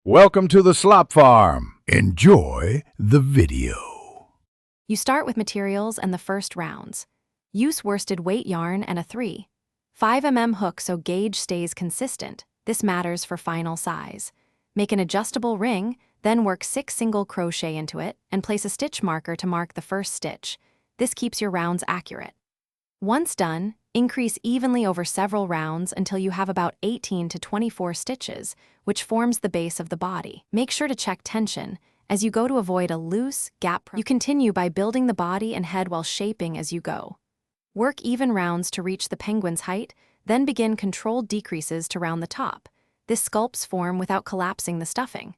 Welcome to the Slop Farm. Enjoy the video. You start with materials and the first rounds. Use worsted weight yarn and a 3/5 mm hook so gauge stays consistent. This matters for final size. Make an adjustable ring, then work 6 single crochet into it and place a stitch marker to mark the first stitch. This keeps your rounds accurate. Once done, increase evenly over several rounds until you have about 18 to 24 stitches, which forms the base of the body. Make sure to check tension as you go to avoid a loose, gap. You continue by building the body and head while shaping as you go. Work even rounds to reach the penguin's height, then begin controlled decreases to round the top. This sculpts form without collapsing the stuffing.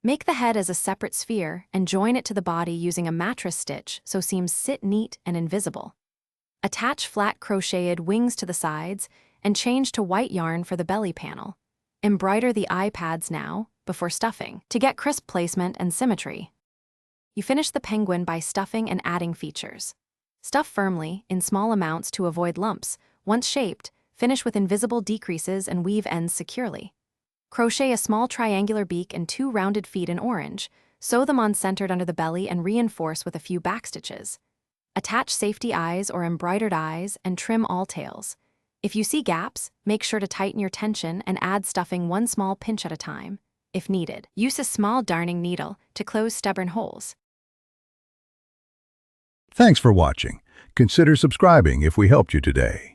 Make the head as a separate sphere and join it to the body using a mattress stitch so seams sit neat and invisible. Attach flat crocheted wings to the sides and change to white yarn for the belly panel. Embroider the eye pads now, before stuffing, to get crisp placement and symmetry. You finish the penguin by stuffing and adding features. Stuff firmly, in small amounts to avoid lumps. Once shaped, finish with invisible decreases and weave ends securely. Crochet a small triangular beak and 2 rounded feet in orange. Sew them on centered under the belly and reinforce with a few backstitches. Attach safety eyes or embroidered eyes and trim all tails. If you see gaps, make sure to tighten your tension and add stuffing 1 small pinch at a time. If needed, use a small darning needle to close stubborn holes. Thanks for watching. Consider subscribing if we helped you today.